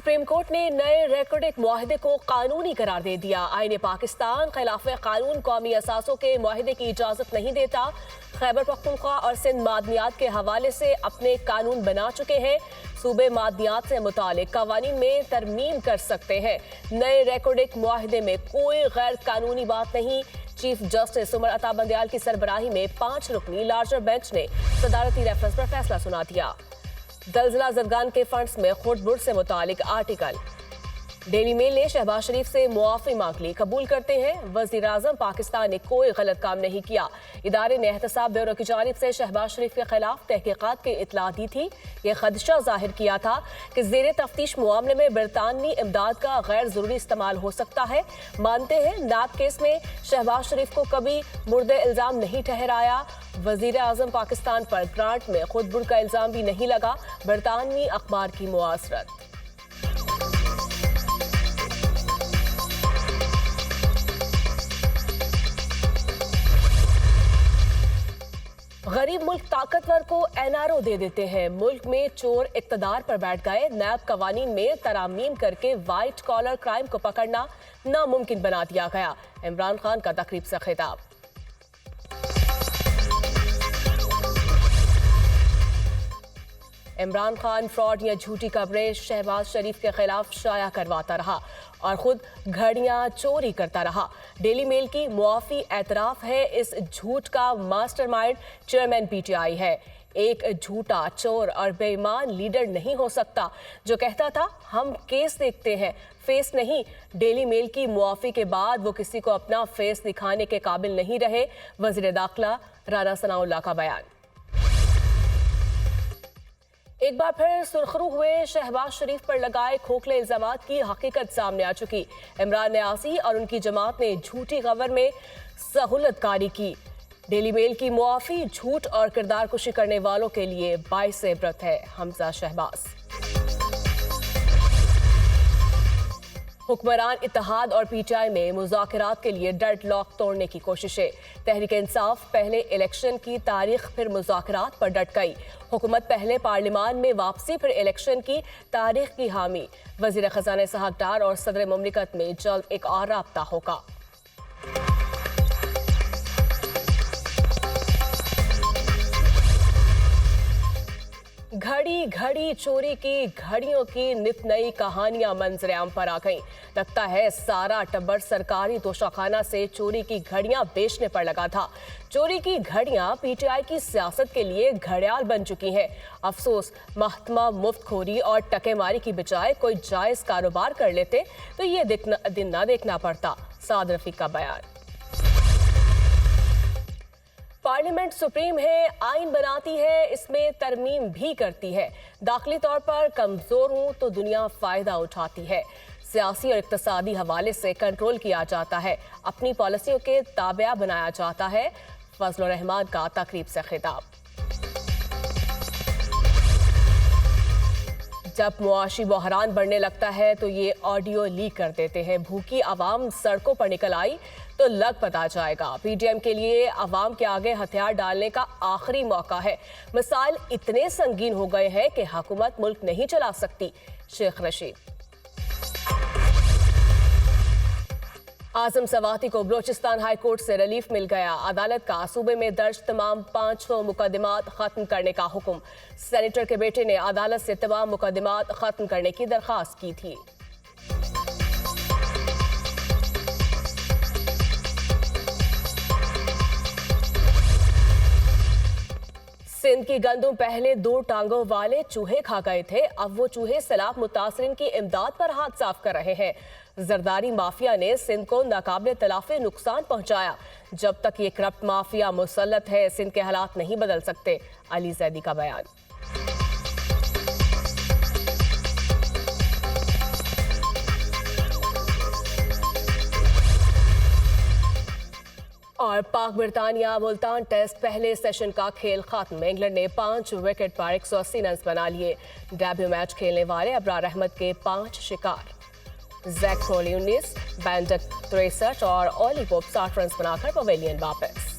Supreme court ने नए रेकॉर्डिक मुआहदे को कानूनी करार दे दिया। आईन पाकिस्तान खिलाफ कानून कौमी असासों के मुआहदे की इजाजत नहीं देता। खैबर पख्तूनख्वा और सिंध मादनियात के हवाले से अपने कानून बना चुके हैं। सूबे मादनियात से मुतालिक कवानीन में तरमीम कर सकते हैं। नए रेकॉर्डिक मुआहदे में कोई गैर कानूनी बात नहीं। चीफ जस्टिस उमर अता बंदयाल की सरबराही में 5 रुकनी लार्जर बेंच ने सदारती रेफरेंस पर फैसला सुना दिया। दलजिला जदगान के फंड्स में खुर्द-बुर्द से मुतालिक आर्टिकल। डेली मेल ने शहबाज शरीफ से मुआफी मांग ली। कबूल करते हैं वज़ीर आज़म पाकिस्तान ने कोई गलत काम नहीं किया। इदारे ने एहतसाब ब्यूरो की जानिब से शहबाज शरीफ के खिलाफ तहकीकात की इतला दी थी। यह खदशा जाहिर किया था कि ज़ेरे तफ्तीश मामले में बरतानवी इमदाद का गैर ज़रूरी इस्तेमाल हो सकता है। मानते हैं नैब केस में शहबाज शरीफ को कभी मुर्दे इल्ज़ाम नहीं ठहराया। वज़ीर आज़म पाकिस्तान पर ग्रांट में खुर्द-बुर्द का इल्ज़ाम भी नहीं लगा। बरतानवी अखबार की मुआसरत। गरीब मुल्क ताकतवर को एनआरओ दे देते हैं। मुल्क में चोर इक्तदार पर बैठ गए। नैब कवानीन में तरामीम करके वाइट कॉलर क्राइम को पकड़ना नामुमकिन बना दिया गया। इमरान खान का तकरीब से खिताब। इमरान खान फ्रॉड या झूठी खबरें शहबाज शरीफ के खिलाफ शाया करवाता रहा और खुद घड़ियां चोरी करता रहा। डेली मेल की मुआफी एतराफ है इस झूठ का मास्टरमाइंड चेयरमैन पीटीआई है। एक झूठा, चोर और बेईमान लीडर नहीं हो सकता जो कहता था हम केस देखते हैं, फेस नहीं। डेली मेल की मुआफी के बाद वो किसी को अपना फेस दिखाने के काबिल नहीं रहे। वज़ीर दाखिला राना सनाउल्लाह का बयान। एक बार फिर सुर्खरू हुए शहबाज शरीफ पर लगाए खोखले इल्जामात की हकीकत सामने आ चुकी। इमरान न्यासी और उनकी जमात ने झूठी खबर में सहूलतकारी की। डेली मेल की मुआफी झूठ और किरदार कुशी करने वालों के लिए बाइस इबरत है। हमजा शहबाज। हुक्मरान इत्तेहाद और पीटीआई में मुज़ाकरात के लिए डेडलॉक तोड़ने की कोशिशें। तहरीक इंसाफ पहले इलेक्शन की तारीख फिर मुज़ाकरात पर डट गई। हुकूमत पहले पार्लिमान में वापसी फिर इलेक्शन की तारीख की हामी। वज़ीर ख़ज़ाना इसहाक डार और सदर मुमलिकत में जल्द एक और राब्ता होगा। घड़ी घड़ी चोरी की घड़ियों की नित नई कहानियां मंजरे आम पर आ गईं। लगता है सारा टब्बर सरकारी तोशाखाना से चोरी की घड़ियां बेचने पर लगा था। चोरी की घड़ियां पीटीआई की सियासत के लिए घड़ियाल बन चुकी हैं। अफसोस महतमा मुफ्तखोरी और टकेमारी की बजाय कोई जायज कारोबार कर लेते तो ये दिन ना देखना पड़ता। साद रफीक का बयान। पार्लियामेंट सुप्रीम है, आइन बनाती है, इसमें तरमीम भी करती है। दाखिली तौर पर कमजोर हूं तो दुनिया फायदा उठाती है। सियासी और इक्तसादी हवाले से कंट्रोल किया जाता है, अपनी पॉलिसियों के ताबिया बनाया जाता है। फजल रहमान का तकरीब से खिताब। जब मुआशी बहरान बढ़ने लगता है तो ये ऑडियो लीक कर देते हैं। भूखी आवाम सड़कों पर निकल आई तो लग पता जाएगा। पीडीएम के लिए आवाम के आगे हथियार डालने का आखिरी मौका है। मसाइल इतने संगीन हो गए हैं कि हुकूमत मुल्क नहीं चला सकती। शेख रशीद। आजम सवाती को बलोचिस्तान हाई कोर्ट से रिलीफ मिल गया। अदालत का सूबे में दर्ज तमाम 500 मुकदमात खत्म करने का हुक्म। सेनेटर के बेटे ने अदालत से तमाम मुकदमात खत्म करने की दरख्वास्त की थी। सिंध की गंदुम पहले 2 टांगों वाले चूहे खा गए थे, अब वो चूहे सैलाब मुतासरीन की इमदाद पर हाथ साफ कर रहे हैं। जरदारी माफिया ने सिंध को नाकाबिले तलाफी नुकसान पहुंचाया। जब तक ये करप्ट माफिया मुसल्लत है, सिंध के हालात नहीं बदल सकते। अली जैदी का बयान। और पाक बरतानिया मुल्तान टेस्ट पहले सेशन का खेल खत्म। इंग्लैंड ने 5 विकेट पर 180 रन बना लिए। डेब्यू मैच खेलने वाले अबरार अहमद के 5 शिकार। जैक क्रोली 19, बैंडक 63 और ऑली पोप 60 रन बनाकर पवेलियन वापस।